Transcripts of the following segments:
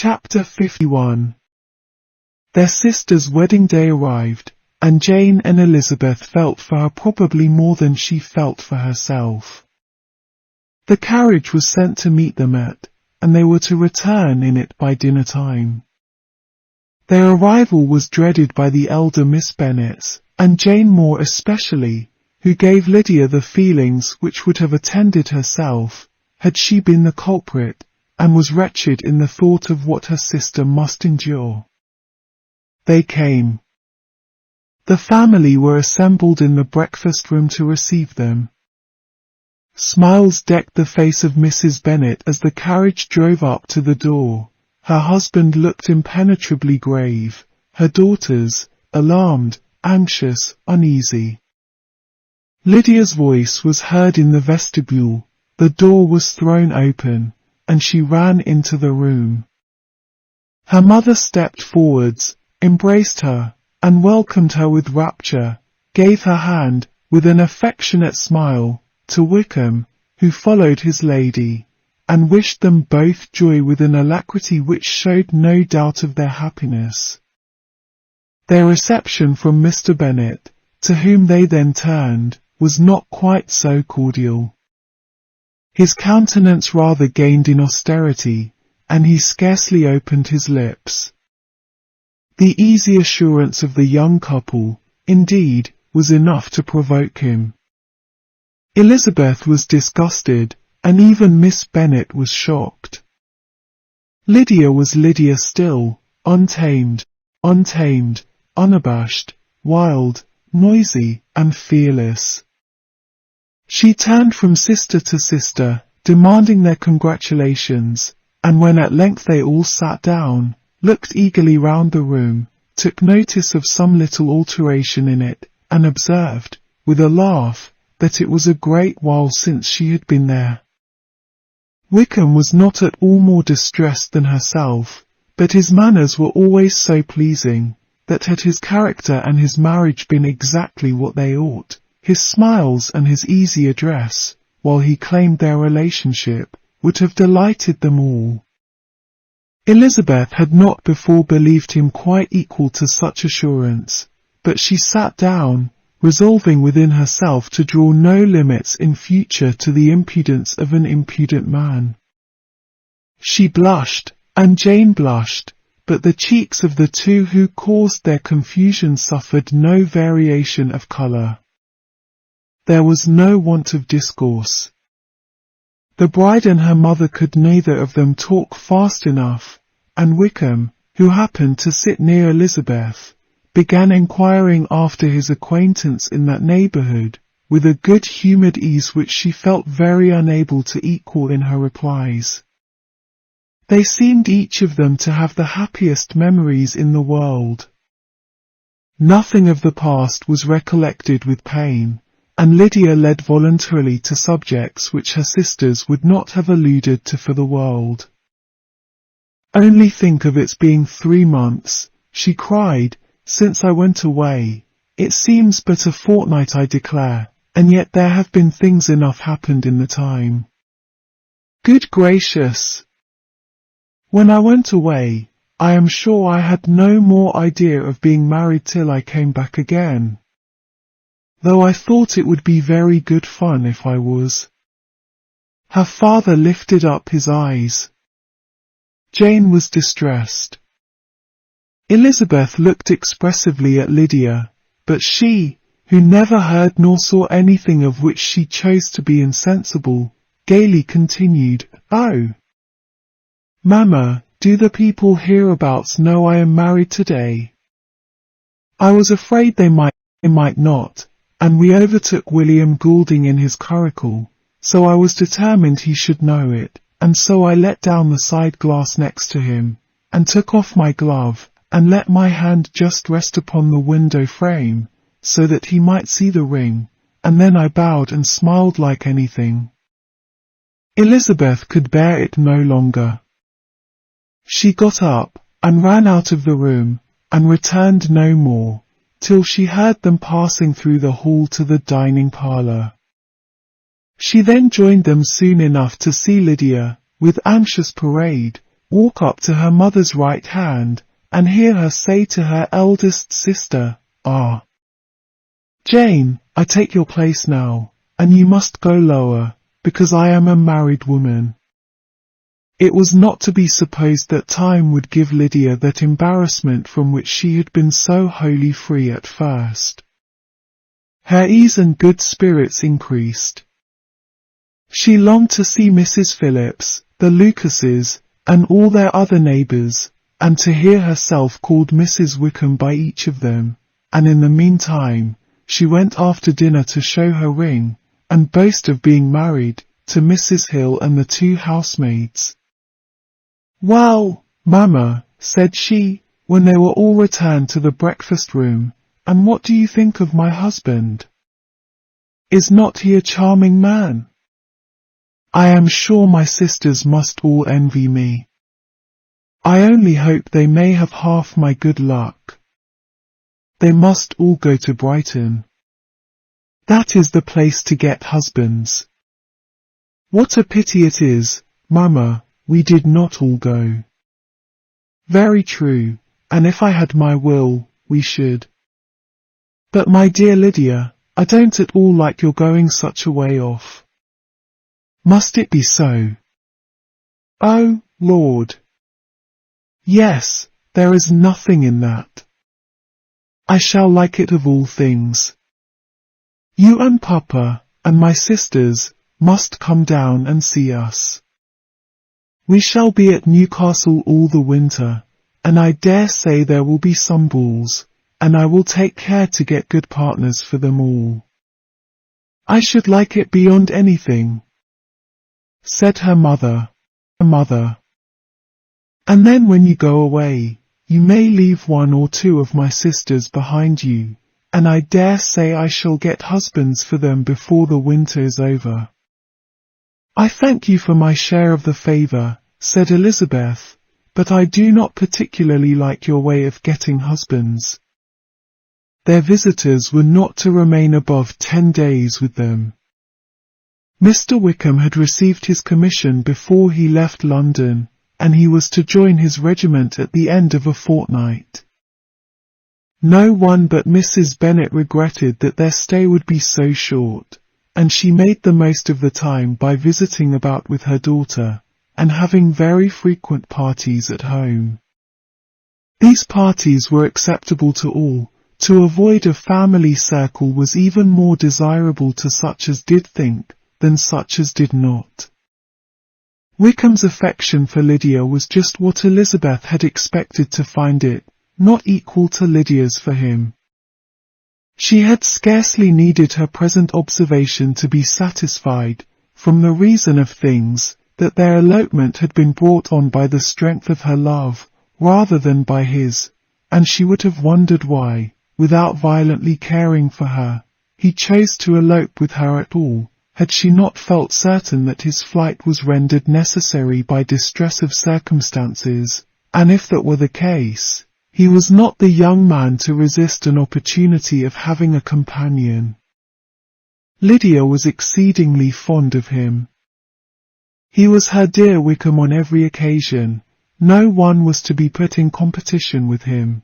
Chapter 51. Their sister's wedding day arrived, and Jane and Elizabeth felt for her probably more than she felt for herself. The carriage was sent to meet them and they were to return in it by dinner time. Their arrival was dreaded by the elder Miss Bennets, and Jane more especially, who gave Lydia the feelings which would have attended herself, had she been the culprit, and was wretched in the thought of what her sister must endure. They came. The family were assembled in the breakfast room to receive them. Smiles decked the face of Mrs. Bennet as the carriage drove up to the door. Her husband looked impenetrably grave, her daughters, alarmed, anxious, uneasy. Lydia's voice was heard in the vestibule, the door was thrown open, and she ran into the room. Her mother stepped forwards, embraced her, and welcomed her with rapture, gave her hand, with an affectionate smile, to Wickham, who followed his lady, and wished them both joy with an alacrity which showed no doubt of their happiness. Their reception from Mr. Bennet, to whom they then turned, was not quite so cordial. His countenance rather gained in austerity, and he scarcely opened his lips. The easy assurance of the young couple, indeed, was enough to provoke him. Elizabeth was disgusted, and even Miss Bennet was shocked. Lydia was Lydia still, untamed, unabashed, wild, noisy, and fearless. She turned from sister to sister, demanding their congratulations, and when at length they all sat down, looked eagerly round the room, took notice of some little alteration in it, and observed, with a laugh, that it was a great while since she had been there. Wickham was not at all more distressed than herself, but his manners were always so pleasing, that had his character and his marriage been exactly what they ought, his smiles and his easy address, while he claimed their relationship, would have delighted them all. Elizabeth had not before believed him quite equal to such assurance, but she sat down, resolving within herself to draw no limits in future to the impudence of an impudent man. She blushed, and Jane blushed, but the cheeks of the two who caused their confusion suffered no variation of colour. There was no want of discourse. The bride and her mother could neither of them talk fast enough, and Wickham, who happened to sit near Elizabeth, began enquiring after his acquaintance in that neighbourhood, with a good-humoured ease which she felt very unable to equal in her replies. They seemed each of them to have the happiest memories in the world. Nothing of the past was recollected with pain, and Lydia led voluntarily to subjects which her sisters would not have alluded to for the world. "Only think of its being 3 months, she cried, since I went away. It seems but a fortnight, I declare, and yet there have been things enough happened in the time. Good gracious! When I went away, I am sure I had no more idea of being married till I came back again. Though I thought it would be very good fun if I was." Her father lifted up his eyes. Jane was distressed. Elizabeth looked expressively at Lydia, but she, who never heard nor saw anything of which she chose to be insensible, gaily continued, "Oh, Mamma, do the people hereabouts know I am married today? I was afraid they might not, and we overtook William Goulding in his curricle, so I was determined he should know it, and so I let down the side glass next to him, and took off my glove, and let my hand just rest upon the window frame, so that he might see the ring, and then I bowed and smiled like anything." Elizabeth could bear it no longer. She got up, and ran out of the room, and returned no more, till she heard them passing through the hall to the dining parlour. She then joined them soon enough to see Lydia, with anxious parade, walk up to her mother's right hand, and hear her say to her eldest sister, "Ah, Jane, I take your place now, and you must go lower, because I am a married woman." It was not to be supposed that time would give Lydia that embarrassment from which she had been so wholly free at first. Her ease and good spirits increased. She longed to see Mrs. Phillips, the Lucases, and all their other neighbours, and to hear herself called Mrs. Wickham by each of them, and in the meantime, she went after dinner to show her ring, and boast of being married, to Mrs. Hill and the two housemaids. "Well, Mamma," said she, when they were all returned to the breakfast room, "and what do you think of my husband? Is not he a charming man? I am sure my sisters must all envy me. I only hope they may have half my good luck. They must all go to Brighton. That is the place to get husbands. What a pity it is, Mamma, we did not all go." "Very true, and if I had my will, we should. But my dear Lydia, I don't at all like your going such a way off." "Must it be so?" "Oh, Lord! Yes, there is nothing in that. I shall like it of all things. You and Papa, and my sisters, must come down and see us. We shall be at Newcastle all the winter, and I dare say there will be some balls, and I will take care to get good partners for them all. I should like it beyond anything," said her mother. "And then when you go away, you may leave one or two of my sisters behind you, and I dare say I shall get husbands for them before the winter is over." "I thank you for my share of the favour," said Elizabeth, "but I do not particularly like your way of getting husbands." Their visitors were not to remain above 10 days with them. Mr. Wickham had received his commission before he left London, and he was to join his regiment at the end of a fortnight. No one but Mrs. Bennet regretted that their stay would be so short, and she made the most of the time by visiting about with her daughter, and having very frequent parties at home. These parties were acceptable to all. To avoid a family circle was even more desirable to such as did think, than such as did not. Wickham's affection for Lydia was just what Elizabeth had expected to find it, not equal to Lydia's for him. She had scarcely needed her present observation to be satisfied, from the reason of things, that their elopement had been brought on by the strength of her love, rather than by his, and she would have wondered why, without violently caring for her, he chose to elope with her at all, had she not felt certain that his flight was rendered necessary by distress of circumstances, and if that were the case, he was not the young man to resist an opportunity of having a companion. Lydia was exceedingly fond of him. He was her dear Wickham on every occasion. No one was to be put in competition with him.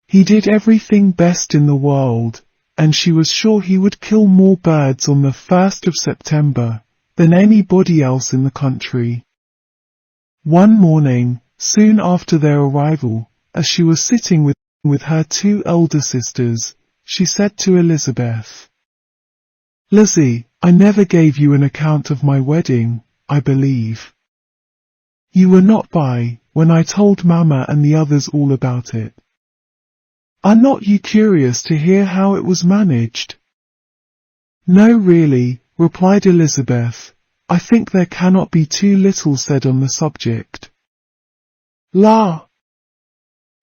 He did everything best in the world, and she was sure he would kill more birds on the 1st of September than anybody else in the country. One morning, soon after their arrival, as she was sitting with her two elder sisters, she said to Elizabeth, "Lizzie, I never gave you an account of my wedding, I believe. You were not by, when I told Mamma and the others all about it. Are not you curious to hear how it was managed?" "No, really," replied Elizabeth. "I think there cannot be too little said on the subject." "La!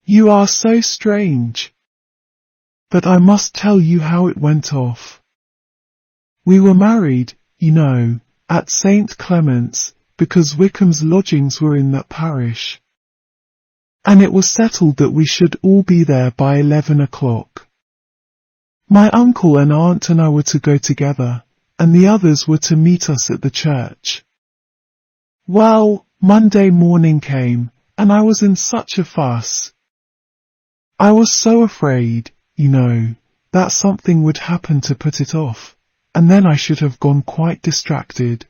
You are so strange. But I must tell you how it went off. We were married, you know, at St. Clement's, because Wickham's lodgings were in that parish. And it was settled that we should all be there by 11 o'clock. My uncle and aunt and I were to go together, and the others were to meet us at the church. Well, Monday morning came, and I was in such a fuss. I was so afraid, you know, that something would happen to put it off, and then I should have gone quite distracted.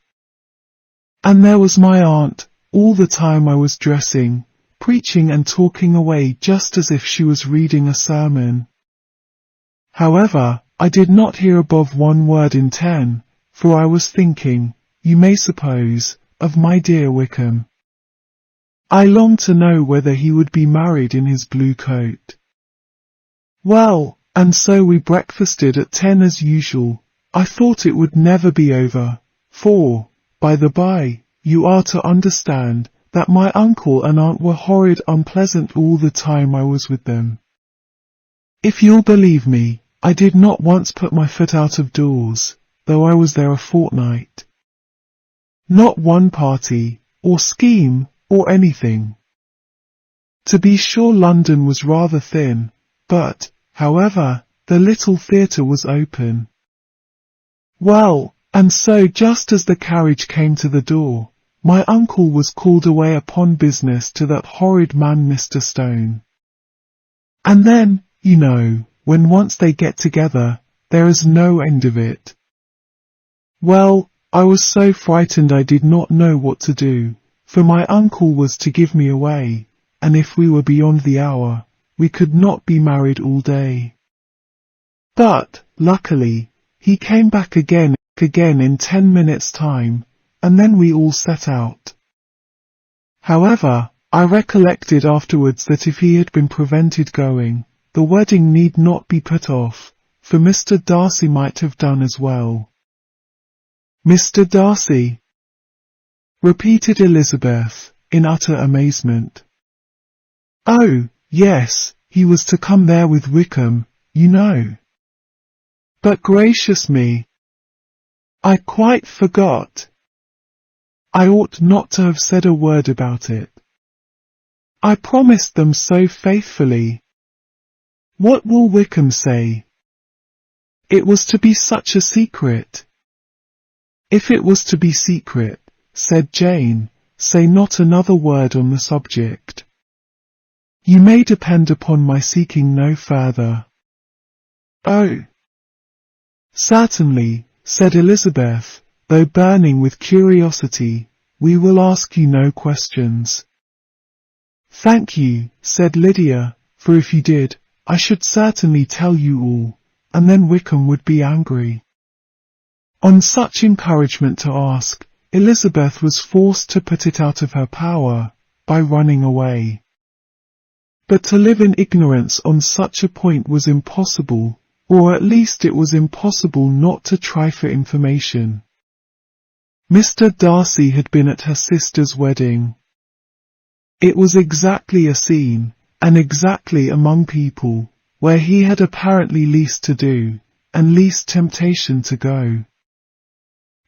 And there was my aunt, all the time I was dressing, preaching and talking away just as if she was reading a sermon. However, I did not hear above 1 word in 10, for I was thinking, you may suppose, of my dear Wickham. I longed to know whether he would be married in his blue coat. Well, and so we breakfasted at 10 as usual. I thought it would never be over, for, by the by, you are to understand that my uncle and aunt were horrid unpleasant all the time I was with them. If you'll believe me, I did not once put my foot out of doors, though I was there a fortnight. Not one party, or scheme, or anything. To be sure London was rather thin, but, however, the little theatre was open. Well, and so just as the carriage came to the door, my uncle was called away upon business to that horrid man Mr. Stone. And then, you know, when once they get together, there is no end of it. Well, I was so frightened I did not know what to do, for my uncle was to give me away, and if we were beyond the hour, we could not be married all day. But, luckily, he came back again in 10 minutes' time, and then we all set out. However, I recollected afterwards that if he had been prevented going, the wedding need not be put off, for Mr. Darcy might have done as well. Mr. Darcy? Repeated Elizabeth, in utter amazement. Oh, yes, he was to come there with Wickham, you know. But gracious me! I quite forgot. I ought not to have said a word about it. I promised them so faithfully. What will Wickham say? It was to be such a secret. If it was to be secret, said Jane, say not another word on the subject. You may depend upon my seeking no further. Oh! Certainly, said Elizabeth, though burning with curiosity, we will ask you no questions. Thank you, said Lydia, for if you did, I should certainly tell you all, and then Wickham would be angry. On such encouragement to ask, Elizabeth was forced to put it out of her power, by running away. But to live in ignorance on such a point was impossible, or at least it was impossible not to try for information. Mr. Darcy had been at her sister's wedding. It was exactly a scene, and exactly among people, where he had apparently least to do, and least temptation to go.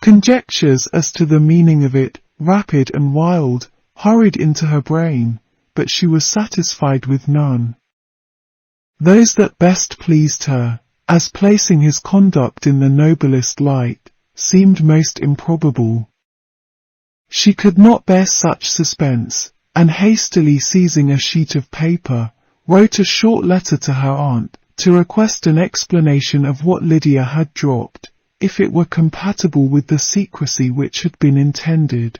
Conjectures as to the meaning of it, rapid and wild, hurried into her brain, but she was satisfied with none. Those that best pleased her, as placing his conduct in the noblest light, seemed most improbable. She could not bear such suspense, and hastily seizing a sheet of paper, wrote a short letter to her aunt, to request an explanation of what Lydia had dropped, if it were compatible with the secrecy which had been intended.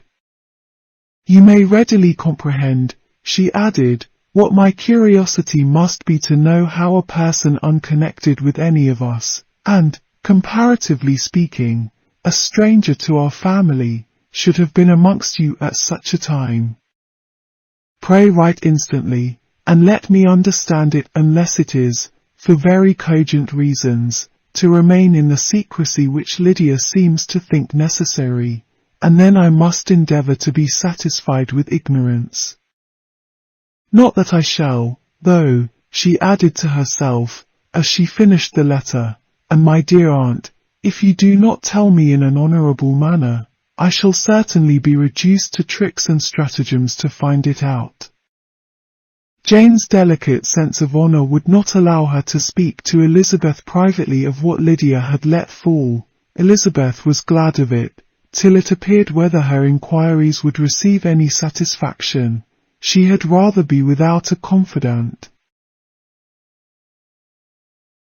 You may readily comprehend, she added, what my curiosity must be to know how a person unconnected with any of us, and, comparatively speaking, a stranger to our family, should have been amongst you at such a time. Pray write instantly, and let me understand it unless it is, for very cogent reasons, to remain in the secrecy which Lydia seems to think necessary, and then I must endeavour to be satisfied with ignorance. Not that I shall, though, she added to herself, as she finished the letter, and my dear aunt, if you do not tell me in an honourable manner, I shall certainly be reduced to tricks and stratagems to find it out. Jane's delicate sense of honour would not allow her to speak to Elizabeth privately of what Lydia had let fall. Elizabeth was glad of it, till it appeared whether her inquiries would receive any satisfaction. She had rather be without a confidant,